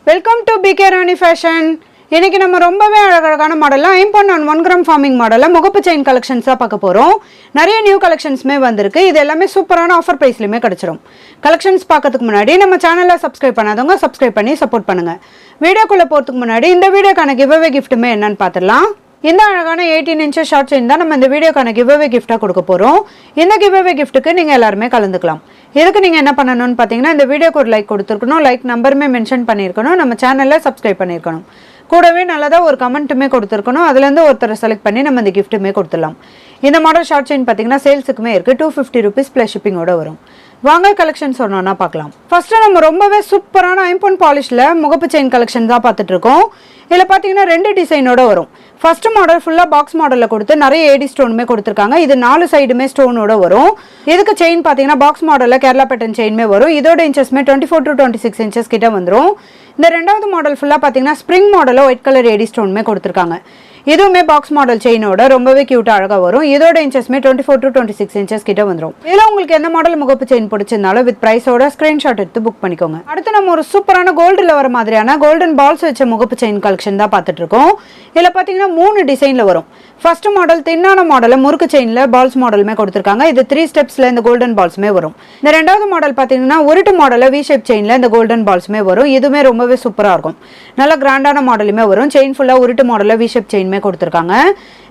Welcome to PK Rani fashion. இன்னைக்கு நம்ம ரொம்பவே அழகழகான மாடல்ல 9.1 கிராம் ஃபார்மிங் மாடல்ல முகப்பு செயின் கலெக்ஷன்ஸ் தான் பார்க்க போறோம். நிறைய நியூ கலெக்ஷன்ஸ்மே வந்திருக்கு. இது எல்லாமே சூப்பரான ஆஃபர் பிரைஸ்லயுமே கிடைச்சிரும். கலெக்ஷன்ஸ் பார்க்கறதுக்கு முன்னாடி நம்ம சேனலை சப்ஸ்கிரைப் பண்ணாதவங்க சப்ஸ்கிரைப் பண்ணி சப்போர்ட் பண்ணுங்க. வீடியோக்குள்ள போறதுக்கு முன்னாடி இந்த வீடியோக்கான கிவ்அவே கிஃப்ட்டுமே என்னன்னு பார்த்துடலாம். இந்த அழகான 18 inches ஷார்ட் செயின் தான் நம்ம இந்த வீடியோக்கான கிவ்அவே கிஃப்டா கொடுக்க போறோம். இந்த கிவ்அவே கிஃப்ட்டுக்கு நீங்க எல்லாருமே கலந்துக்கலாம். இதுக்கு நீங்க என்ன பண்ணணும்னு பாத்தீங்கன்னா இந்த வீடியோக்கு ஒரு லைக் கொடுத்துருக்கணும், லைக் நம்பருமே மென்ஷன் பண்ணியிருக்கணும், நம்ம சேனல்ல சப்ஸ்கிரைப் பண்ணியிருக்கணும், கூடவே நல்லதா ஒரு கமெண்ட்டுமே கொடுத்துருக்கணும். அதுலேருந்து ஒருத்தரை செலக்ட் பண்ணி நம்ம இந்த கிஃப்ட்டுமே கொடுத்துடலாம். இந்த மாடல் ஷார்ட் செயின் பார்த்தீங்கன்னா சேல்ஸுக்குமே இருக்குது. 250 rupees ப்ளஸ் ஷிப்பிங்கோட வரும். வாங்க கலெக்ஷன்ஸ் ஒன்றா பார்க்கலாம். ஃபர்ஸ்ட் நம்ம ரொம்பவே சூப்பரான ஐம்பொன் பாலிஷ்ல முகப்பு செயின் கலெக்ஷன் தான் பார்த்துட்டு இருக்கோம். இதில் பார்த்தீங்கன்னா 2 டிசைனோட வரும். ஃபர்ஸ்ட் மாடல் ஃபுல்லாக பாக்ஸ் மாடலில் கொடுத்து நிறைய ஏடி ஸ்டோனுமே கொடுத்துருக்காங்க. இது 4 சைடுமே ஸ்டோனோட வரும். இதுக்கு செயின் பார்த்தீங்கன்னா பாக்ஸ் மாடலில் கேரளா பேட்டர்ன் செயின்மே வரும். இதோட இன்ச்சஸ்மே 24 to 26 inches கிட்ட வந்துடும். இந்த ரெண்டாவது மாடல் ஃபுல்லாக பார்த்தீங்கன்னா ஸ்ப்ரிங் மாடலில் ஒயிட் கலர் ஏடி ஸ்டோனுமே கொடுத்துருக்காங்க. இதுவுமே பாக்ஸ் மாடல் செயினோட ரொம்பவே கியூட்டாக அழகாக வரும். இதோட இன்ச்சஸ்மே 24 to 26 inches கிட்ட வந்துடும். இதில் உங்களுக்கு எந்த மாடல் முகப்பு செயின் பிடிச்சிருந்தாலும் வித் ப்ரைஸோட ஸ்க்ரீன்ஷாட் எடுத்து புக் பண்ணிக்கோங்க. அடுத்து நம்ம ஒரு சூப்பரான கோல்டில் வர மாதிரியான கோல்டன் பால்ஸ் வச்ச முகப்பு செயின் கலெக்ஷன் தான் பார்த்துட்டு இருக்கோம். இதில் பார்த்தீங்கன்னா 3 டிசைனில் வரும். ஃபர்ஸ்ட் மாடல் தின்னான மாடலில் முறுக்கு செயினில் பால்ஸ் மாடலுமே கொடுத்துருக்காங்க. இது 3 ஸ்டெப்ஸில் இந்த கோல்டன் பால்ஸுமே வரும். இந்த ரெண்டாவது மாடல் பார்த்தீங்கன்னா உருட்டு மாடலில் வி ஷேப் செயினில் இந்த கோல்டன் பால்ஸுமே வரும். இதுவுமே ரொம்பவே சூப்பராக இருக்கும். நல்ல கிராண்டான மாடலுமே வரும். செயின் ஃபுல்லாக உருட்டு மாடலில் வி ஷேப் செயின்மே கொடுத்துருக்காங்க.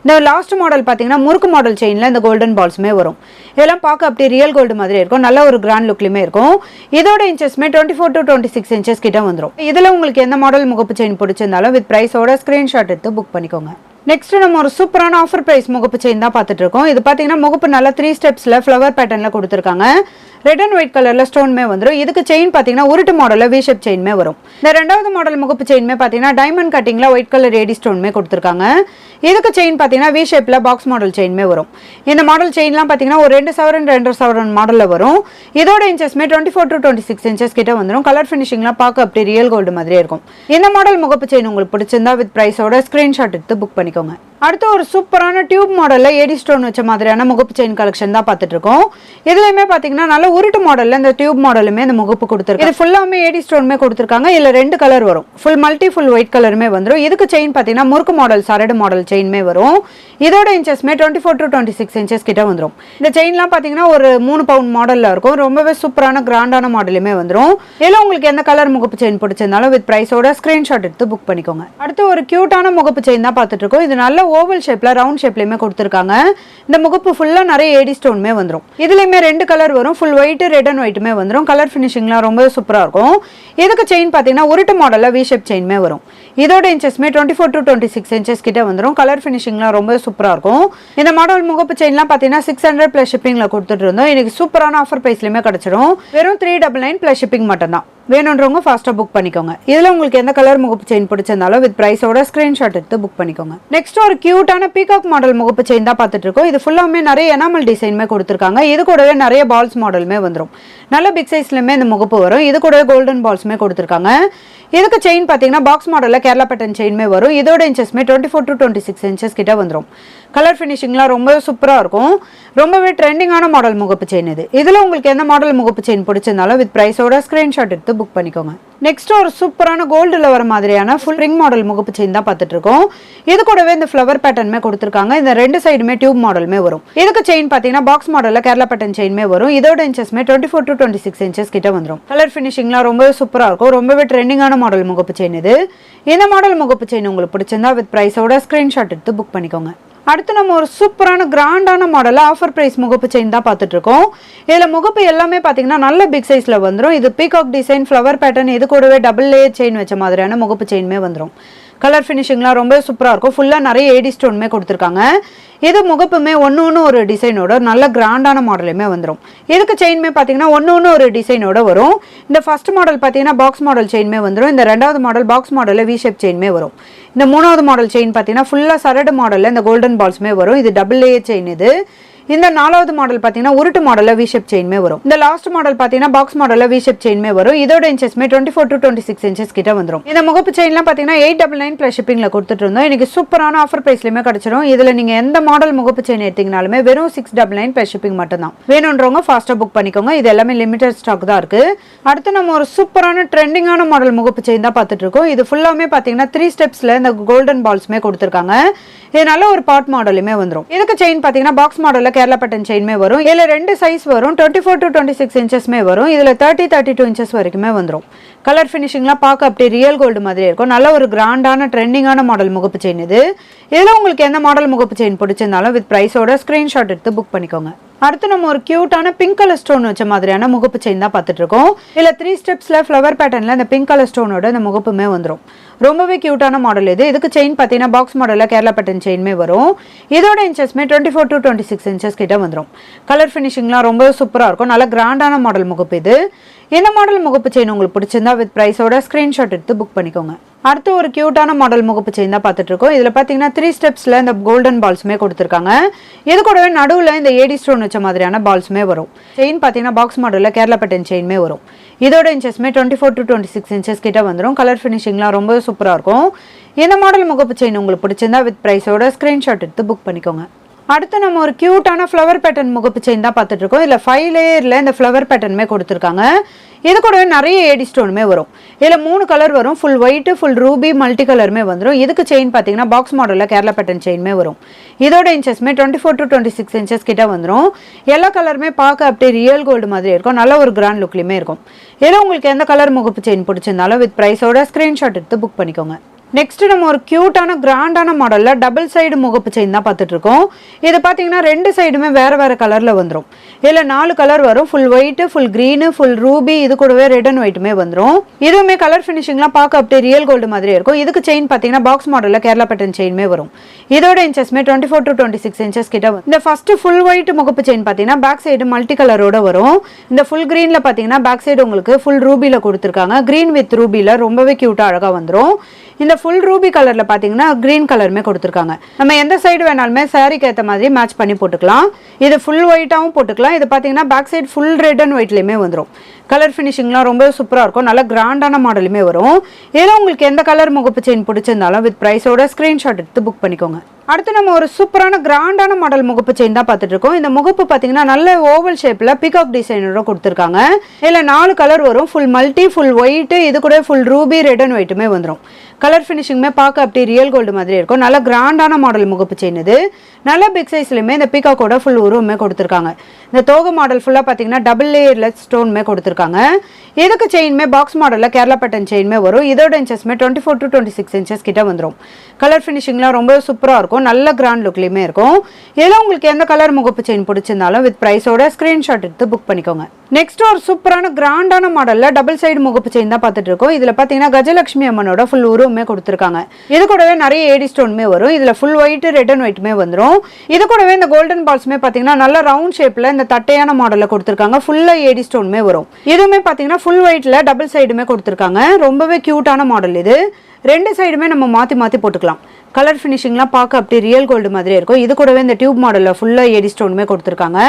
இந்த லாஸ்ட் மாடல் பார்த்தீங்கன்னா முறுக்கு மாடல் செயினில் இந்த கோல்டன் பால்ஸுமே வரும். இதெல்லாம் பார்க்க அப்படியே ரியல் கோல்டு மாதிரி இருக்கும். நல்ல ஒரு கிராண்ட் லுக்லையுமே இருக்கும். இதோட இன்ச்சஸ்மே 24 to 26 inches கிட்ட வந்துடும். இதில் உங்களுக்கு எந்த மாடல் முகப்பு செயின் பிடிச்சிருந்தாலும் வித் ப்ரைஸோட ஸ்க்ரீன்ஷாட் எடுத்து புக் பண்ணிக்கோங்க. நெக்ஸ்ட் நம்ம ஒரு சூப்பரான ஆஃபர் பிரைஸ் முகப்பு செயின் தான் பார்த்துட்டு இருக்கோம். இது பார்த்தீங்கன்னா முகப்பு நல்லா 3 ஸ்டெப்ஸில் ஃப்ளவர் பேட்டர்ல கொடுத்துருக்காங்க. ரெட் அண்ட் ஒயிட் கலர்ல ஸ்டோன்மே வந்துடும். இதுக்கு செயின் பார்த்தீங்கன்னா உருட்டு மாடலில் வி ஷேப் செயின்மே வரும். இந்த ரெண்டாவது மாடல் முகப்பு செயின்மே பார்த்தீங்கன்னா டைமண்ட் கட்டிங்ல ஒயிட் கலர் ஏடி ஸ்டோன்மே கொடுத்துருக்காங்க. இதுக்கு செயின் பார்த்தீங்கன்னா வி ஷேப்ல பாக்ஸ் மாடல் செயின்மே வரும். இந்த மாடல் செயின்லாம் பார்த்தீங்கன்னா ஒரு 2 சவரன் 2 சவரன் மாடலில் வரும். இதோட இன்ச்சஸ்மே 24 to 26 inches கிட்ட வந்துடும். கலர் ஃபினிஷிங்லாம் பார்க்க அப்படி ரியல் கோல்டு மாதிரியே இருக்கும். இந்த மாடல் முகப்பு செயின் உங்களுக்கு பிடிச்சிருந்தா வித் ப்ரைஸோட ஸ்கிரீன்ஷாட் எடுத்து புக் பண்ணிக்கோங்க. அடுத்து ஒரு சூப்பரான டியூப் மாடல்ல ஏடி ஸ்டோன் வச்ச மாதிரியான முகப்பு செயின் கலெக்ஷன் தான் பார்த்துட்டு இருக்கோம். இதுலயுமே பாத்தீங்கன்னா நல்ல உருட்டு மாடல்ல இந்த டியூப் மாடலுமே இந்த முகப்பு கொடுத்துருக்காங்க. இது ஃபுல்லாமே ஏடி ஸ்டோனுமே கொடுத்துருக்காங்க. இதுல 2 கலர் வரும். ஃபுல் மல்டி ஃபுல் ஒயிட் கலருமே வந்துடும். இதுக்கு செயின் பாத்தீங்கன்னா முறுக்கு மாடல் சரடு மாடல் செயின்மே வரும். இதோட இன்ச்சஸ்மே 24 to 26 inches கிட்ட வந்துடும். இந்த செயின்லாம் பாத்தீங்கன்னா ஒரு 3 பவுண்ட் மாடல்ல இருக்கும். ரொம்பவே சூப்பரான கிராண்டான மாடலுமே வந்துடும். இதுல உங்களுக்கு எந்த கலர் முகப்பு செயின் பிடிச்சிருந்தாலும் வித் ப்ரைஸோட ஸ்கிரீன்ஷாட் எடுத்து புக் பண்ணிக்கோங்க. அடுத்து ஒரு கியூட்டான முகப்பு செயின் தான் பார்த்துட்டு இருக்கோம். இது நல்ல ஓவல் ஷேப்ல ரவுண்ட் ஷேப்லயுமே கொடுத்துருக்காங்க. இந்த முகப்பு ஃபுல்லா நிறைய ஏடி ஸ்டோன்மே வந்துடும். இதுலயுமே 2 கலர் வரும். ஃபுல் ஒயிட் ரெட் அண்ட் ஒயிட்டுமே வந்துடும். கலர் ஃபினிஷிங்லாம் ரொம்ப சூப்பரா இருக்கும். இதுக்கு செயின் பாத்தீங்கன்னா உருட்டு மாடல்ல வி ஷேப் செயின்மே வரும். இதோட இன்ச்சஸ்மே 24 to 26 inches கிட்ட வந்துடும். கலர் ஃபினிஷிங்லாம் ரொம்ப சூப்பரா இருக்கும். இந்த மாடல் முகப்பு செயின்லாம் பாத்தீங்கன்னா 600 ப்ளஸ் ஷிப்பிங்ல கொடுத்துட்டு இருந்தோம். இன்னைக்கு சூப்பரான ஆஃபர் பிரைஸ்லயுமே கிடைச்சிடும். வெறும் 399 ப்ளஸ் ஷிப்பிங் மட்டும் தான். வேணுன்றவங்க ஃபாஸ்டா புக் பண்ணிக்கோங்க. இதுல உங்களுக்கு எந்த கலர் முகப்பு செயின் பிடிச்சிருந்தாலும் வித் ப்ரைஸோட ஸ்கிரீன்ஷாட் எடுத்து புக் பண்ணிக்கோங்க. நெக்ஸ்ட் ஒரு கியூட்டான பீகாக் மாடல் முகப்பு செயின் தான் பார்த்துட்டு இருக்கோம். இது ஃபுல்லாமே நிறைய எனாமல் டிசைன்மே கொடுத்துருக்காங்க. இது கூடவே நிறைய பால்ஸ் மாடலுமே வந்துடும். நல்ல பிக் சைஸ்லயுமே இந்த முகப்பு வரும். இது கூடவே கோல்டன் பால்ஸ்மே கொடுத்துருக்காங்க. இதுக்கு செயின் பார்த்தீங்கன்னா பாக்ஸ் மாடல்ல கேரளா பேட்டர்ன் செயின்மே வரும். இதோட இன்ச்சஸ்மே 24 to 26 inches கிட்ட வந்துடும். கலர் ஃபினிஷிங்லாம் ரொம்பவே சூப்பரா இருக்கும். ரொம்பவே ட்ரெண்டிங்கான மாடல் முகப்பு செயின் இது. இதுல உங்களுக்கு எந்த மாடல் முகப்பு செயின் பிடிச்சிருந்தாலும் வித் ப்ரைஸோட ஸ்கிரீன்ஷாட் எடுத்து புக் பண்ணிக்கோங்க. நெக்ஸ்ட் ஒரு சூப்பரான கோல்டுல வர மாதிரியான ஃபுல் ரிங் மாடல் முகப்பு செயின் தான் பார்த்துட்டு இருக்கோம். இது கூடவே இந்த ஃப்ளவர் பேட்டர்னுமே கொடுத்துருக்காங்க. இந்த 2 சைடுமே டியூப் மாடலுமே வரும். இதுக்கு செயின் பார்த்தீங்கன்னா பாக்ஸ் மாடல்ல கேரளா பேட்டர்ன் செயின்மே வரும். இதோட இன்ச்சஸ்மே 24 to 26 inches கிட்ட வந்துடும். கலர் ஃபினிஷிங்லாம் ரொம்பவே சூப்பரா இருக்கும். ரொம்பவே ட்ரெண்டிங்கான மாடல் முகப்பு செயின் இது. இந்த மாடல் முகப்பு செயின் உங்களுக்கு பிடிச்சிருந்தா வித் ப்ரைஸோட ஸ்கிரீன்ஷாட் எடுத்து புக் பண்ணிக்கோங்க. அடுத்து நம்ம ஒரு சூப்பரான கிராண்டான மாடல் ஆஃபர் பிரைஸ் முகப்பு செயின் தான் பார்த்துட்டு இருக்கோம். இதுல முகப்பு எல்லாமே பாத்தீங்கன்னா நல்ல பிக் சைஸ்ல வந்துடும். இது பீகாக் டிசைன் ஃப்ளவர் பேட்டர்ன் இது கூடவே டபுள் லேயர் செயின் வச்ச மாதிரியான முகப்பு செயின்மே வந்துடும். கலர் ஃபினிஷிங்லாம் ரொம்ப சூப்பரா இருக்கும். ஃபுல்லா நிறைய ஏடி ஸ்டோன்மே கொடுத்துருக்காங்க. இது முகப்புமே ஒன்று ஒரு டிசைனோட நல்ல கிராண்டான மாடலுமே வந்துடும். இதுக்கு செயின்மே பார்த்தீங்கன்னா ஒன்று ஒரு டிசைனோட வரும். இந்த ஃபர்ஸ்ட் மாடல் பார்த்தீங்கன்னா பாக்ஸ் மாடல் செயின்மே வந்துடும். இந்த ரெண்டாவது மாடல் பாக்ஸ் மாடலில் வி ஷேப் செயின்மே வரும். இந்த மூணாவது மாடல் செயின் பார்த்தீங்கன்னா ஃபுல்லாக சரடு மாடலில் இந்த கோல்டன் பால்ஸ்மே வரும். இது டபுள் லேயர் செயின் இது. இந்த நாலாவது மாடல் பார்த்தீங்கன்னா உருட்டு மாடலில் வி ஷேப் செயின்மே வரும். இந்த லாஸ்ட் மாடல் பார்த்தீங்கன்னா பாக்ஸ் மாடலில் வி ஷேப் செயின்மே வரும். இதோட இன்ச்சஸ்மே 24 to 26 இன்ச்சஸ் கிட்ட வந்துடும். இந்த முகப்பு செயின்லாம் பார்த்தீங்கன்னா 899 ப்ளஸ் ஷிப்பிங்கில் கொடுத்துட்டு இருந்தோம். இன்னைக்கு சூப்பரான ஆஃபர் ப்ரைஸ்லையுமே கிடைச்சிடும். இதில் நீங்கள் எந்த மாடல் முகப்பு செயின் எடுத்தீங்கனாலுமே வெறும் 699 ப்ளஸ் ஷிப்பிங் மட்டும் தான். வேணுன்றவங்க ஃபாஸ்ட்டாக புக் பண்ணிக்கோங்க. இது எல்லாமே லிமிடெட் ஸ்டாக் தான் இருக்கு. அடுத்து நம்ம ஒரு சூப்பரான ட்ரெண்டிங்கான மாடல் முகப்பு செயின் தான் பார்த்துட்டு இருக்கோம். இது ஃபுல்லாமே பார்த்தீங்கன்னா 3 ஸ்டெப்ஸில் இந்த கோல்டன் பால்ஸ்மே கொடுத்துருக்காங்க. இது நல்ல ஒரு பாட் மாடலுமே வந்துடும். இதுக்கு செயின் பார்த்தீங்கன்னா பாக்ஸ் மாடலில் கேரளா பட்டன் செயின்மே வரும். இதில் 2 சைஸ் வரும். 24 to 26 இன்ச்சஸ்மே வரும். இதில் 32 இன்ச்சஸ் வரைக்குமே வந்துடும். கலர் ஃபினிஷிங்லாம் பார்க்க அப்படியே ரியல் கோல்டு மாதிரி இருக்கும். நல்ல ஒரு கிராண்டான ட்ரெண்டிங்கான மாடல் முகப்பு செயின் இது. இதில் உங்களுக்கு எந்த மாடல் முகப்பு செயின் பிடிச்சிருந்தாலும் வித் ப்ரைஸோட ஸ்க்ரீன்ஷாட் எடுத்து புக் பண்ணிக்கோங்க. அடுத்து நம்ம ஒரு கியூட்டான பிங்க் கலர் ஸ்டோன் வச்ச மாதிரியான முகப்பு செயின் தான் பார்த்துட்டு இருக்கோம். இதில் 3 ஸ்டெப்ஸில் ஃப்ளவர் பேட்டர்னில் இந்த பிங்க் கலர் ஸ்டோனோட இந்த முகப்புமே வந்துடும். ரொம்பவே கியூட்டான மாடல் இது. இதுக்கு செயின் பார்த்தீங்கன்னா பாக்ஸ் மாடலில் கேரளா பட்டன் செயின்மே வரும். இதோட இன்ச்சஸ்மே 24 to 26 இன்ச்சஸ் கிட்ட வந்துடும். கலர் ஃபினிஷிங்லாம் ரொம்ப சூப்பராக இருக்கும். நல்ல கிராண்டான மாடல் முகப்பு இது. இந்த மாடல் முகப்பு செயின் உங்களுக்கு பிடிச்சிருந்தா வித் ப்ரைஸோட ஸ்க்ரீன்ஷாட் எடுத்து புக் பண்ணிக்கோங்க. அடுத்து ஒரு கியூட்டான மாடல் முகப்பு செயின் தான் பார்த்துட்டு இருக்கோம். இதில் பார்த்தீங்கன்னா 3 ஸ்டெப்ஸில் இந்த கோல்டன் பால்ஸுமே கொடுத்துருக்காங்க. இது கூடவே நடுவில் இந்த ஏடி ஸ்டோன் வச்ச மாதிரியான பால்ஸுமே வரும். செயின் பார்த்தீங்கன்னா பாக்ஸ் மாடலில் கேரளா பட்டன் செயின்மே வரும். இதோட இன்ச்சஸ்மே 24 to 26 இன்ச்சஸ் கிட்ட வந்துடும். கலர் ஃபினிஷிங்லாம் ரொம்ப சூப்பராக இருக்கும். இந்த மாடல் முகப்பு செயின் உங்களுக்கு பிடிச்சிருந்தா வித் ப்ரைஸோட ஸ்க்ரீன்ஷாட் எடுத்து புக் பண்ணிக்கோங்க. அடுத்து நம்ம ஒரு கியூட்டான ஃப்ளவர் பேட்டர்ன் முகப்பு செயின் தான் பார்த்துட்டு இருக்கோம். இதில் 5 லேயரில் இந்த ஃப்ளவர் பேட்டர்னுமே கொடுத்துருக்காங்க. இது கூடவே நிறைய ஏடி ஸ்டோனுமே வரும். இதில் 3 கலர் வரும். Full white, full Ruby, multi கலருமே வந்துடும். இதுக்கு செயின் பார்த்தீங்கன்னா பாக்ஸ் மாடலில் கேரளா பேட்டர்ன் செயின்மே வரும். இதோட இன்ச்சஸ்மே 24 to 26 இன்ச்சஸ் கிட்ட வந்துடும். எல்லா கலருமே பார்க்க அப்படியே ரியல் கோல்டு மாதிரி இருக்கும். நல்ல ஒரு கிராண்ட் லுக்லையுமே இருக்கும். இதில் உங்களுக்கு எந்த கலர் முகப்பு செயின் பிடிச்சிருந்தாலும் வித் ப்ரைஸோட ஸ்க்ரீன்ஷாட் எடுத்து புக் பண்ணிக்கோங்க. நெக்ஸ்ட் நம்ம ஒரு கியூட்டான கிராண்டான மாடலில் டபுள் சைடு முகப்பு செயின் தான் பார்த்துட்டு இருக்கோம். இது பார்த்தீங்கன்னா 2 சைடுமே வேறு வேறு கலரில் வந்துடும். இதில் 4 கலர் வரும். Full white, full green, full Ruby, இது கூடவே ரெட் அண்ட் ஒயிட்டுமே வந்துடும். இதுவுமே கலர் ஃபினிஷிங்லாம் பார்க்க அப்படியே ரியல் கோல்டு மாதிரி இருக்கும். இதுக்கு செயின் பார்த்தீங்கன்னா பாக்ஸ் மாடலில் கேரளா பட்டன் செயின்மே வரும். இதோட இன்ச்சஸ்மே 24 to 26 இன்ச்சஸ் கிட்ட வரும். இந்த ஃபர்ஸ்ட் ஃபுல் ஒயிட் முகப்பு செயின் பார்த்தீங்கன்னா பேக் சைடு மல்டி கலரோட வரும். இந்த ஃபுல் க்ரீனில் பார்த்தீங்கன்னா பேக் சைடு உங்களுக்கு ஃபுல் ரூபியில் கொடுத்துருக்காங்க. க்ரீன் வித் ரூபியில் ரொம்பவே க்யூட்டாக அழகாக வந்துடும். இந்த ஃபுல் ரூபி கலரில் பார்த்தீங்கன்னா க்ரீன் கலருமே கொடுத்துருக்காங்க. நம்ம எந்த சைடு வேணாலுமே சாரிக்கு ஏற்ற மாதிரி மேட்ச் பண்ணி போட்டுக்கலாம். இது ஃபுல் ஒயிட்டாகவும் போட்டுக்கலாம். இது பார்த்தீங்கன்னா back side full red and ஒயிட்லேயுமே வந்துடும். கலர் ஃபினிஷிங்லாம் ரொம்ப சூப்பராக இருக்கும். நல்ல கிராண்டான மாடலுமே வரும். இதில் உங்களுக்கு எந்த கலர் முகப்பு செயின் பிடிச்சிருந்தாலும் வித் ப்ரைஸோட ஸ்க்ரீன்ஷாட் எடுத்து புக் பண்ணிக்கோங்க. அடுத்து நம்ம ஒரு சூப்பரான கிராண்டான மாடல் முகப்பு செயின் தான் பார்த்துட்டு இருக்கோம். இந்த முகப்பு பார்த்தீங்கன்னா நல்ல ஓவல் ஷேப்பில் பிகாக் டிசைனோட கொடுத்துருக்காங்க. இதில் 4 கலர் வரும். ஃபுல் மல்டி, ஃபுல் ஒயிட்டு, இது கூட ஃபுல் ரூபி, ரெட் அண்ட் ஒயிட்டுமே வந்துடும். கலர் ஃபினிஷிங்குமே பார்க்க அப்படியே ரியல் கோல்டு மாதிரி இருக்கும். நல்ல கிராண்டான மாடல் முகப்பு செயின் இது. நல்ல பிக் சைஸ்லையுமே இந்த பிகாக்கோட ஃபுல் உருவமே கொடுத்துருக்காங்க. இந்த தோகை மாடல் ஃபுல்லாக பார்த்தீங்கன்னா டபுள் லேயரில் ஸ்டோனுமே கொடுத்துருக்காங்க. இதுக்கு செயின்மே பாக்ஸ் மாடலில் கேரளா பட்டன் செயின்மே வரும். இதோட இன்ச்சஸ்மே 24 to 26 இன்ச்சஸ் கிட்ட வந்துடும். கலர் ஃபினிஷிங்லாம் ரொம்ப சூப்பராக இருக்கும். நல்ல கிராண்ட் லுக்லையுமே இருக்கும். இதில் உங்களுக்கு எந்த கலர் முகப்பு செயின் பிடிச்சிருந்தாலும் வித் ப்ரைஸோட ஸ்க்ரீன்ஷாட் எடுத்து புக் பண்ணிக்கோங்க. நெக்ஸ்ட் ஒரு சூப்பரான கிராண்டான மாடலில் டபுள் சைடு முகப்பு செயின் தான் பார்த்துட்டு இருக்கோம். இதில் பார்த்தீங்கன்னா கஜலட்சுமி அம்மனோட ஃபுல் உருவமே கொடுத்துருக்காங்க. இது கூடவே நிறைய ஏடி ஸ்டோனுமே வரும். இதில் ஃபுல் ஒயிட், ரெட் அண்ட் ஒயிட்டுமே வந்துடும். இது கூடவே இந்த கோல்டன் பால்ஸுமே பார்த்தீங்கன்னா நல்ல ரவுண்ட் ஷேப்பில் இந்த தட்டையான மாடலில் கொடுத்துருக்காங்க. ஃபுல்லாக ஏடி ஸ்டோனுமே வரும். இதுவுமே பார்த்தீங்கன்னா ஃபுல் ஒயிட்டில் டபுள் சைடுமே கொடுத்துருக்காங்க. ரொம்பவே க்யூட்டான மாடல் இது. 2 சைடுமே நம்ம மாற்றி மாற்றி போட்டுக்கலாம். கலர் ஃபினிஷிங்லாம் பார்க்க அப்படியே ரியல் கோல்டு மாதிரி இருக்கும். இது கூடவே இந்த டியூப் மாடலில் ஃபுல்லாக ஏடி ஸ்டோனுமே கொடுத்துருக்காங்க.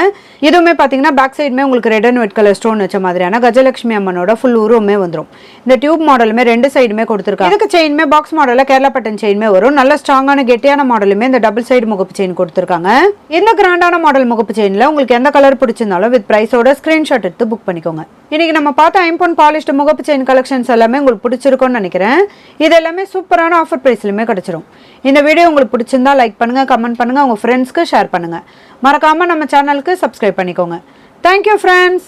இதுவுமே பார்த்தீங்கன்னா பேக் சைடுமே உங்களுக்கு red and white colour stone வச்ச மாதிரியான கஜலட்சுமி அம்மனோட ஃபுல் உருவமே வந்துடும். இந்த டியூப் மாடலுமே 2 சைடுமே கொடுத்துருக்காங்க. இதுக்கு செயின்மே பாக்ஸ் மாடலில் கேரளா பட்டன் செயின்மே வரும். நல்ல ஸ்ட்ராங்கான கெட்டியான மாடலுமே இந்த டபுள் சைடு முகப்பு செயின் கொடுத்துருக்காங்க. இந்த கிராண்டான மாடல் முகப்பு செயினில் உங்களுக்கு எந்த கலர் பிடிச்சிருந்தாலும் வித் ப்ரைஸோட ஸ்க்ரீன்ஷாட் எடுத்து புக் பண்ணிக்கோங்க. இன்னைக்கு நம்ம பார்த்த ஐம்பொன் பாலிஷ்டு முகப்பு செயின் கலெக்ஷன்ஸ் எல்லாமே உங்களுக்கு பிடிச்சிருக்கும்னு நினைக்கிறேன். இது எல்லாமே சூப்பரான ஆஃபர் ப்ரைஸ்லையுமே கிடைச்சிரும். இந்த வீடியோ உங்களுக்கு பிடிச்சிருந்தா லைக் பண்ணுங்க, கமெண்ட் பண்ணுங்க, உங்க ஃப்ரெண்ட்ஸ்க்கு ஷேர் பண்ணுங்க. மறக்காம நம்ம சேனலுக்கு சப்ஸ்கிரைப் பண்ணிக்கோங்க. Thank you friends.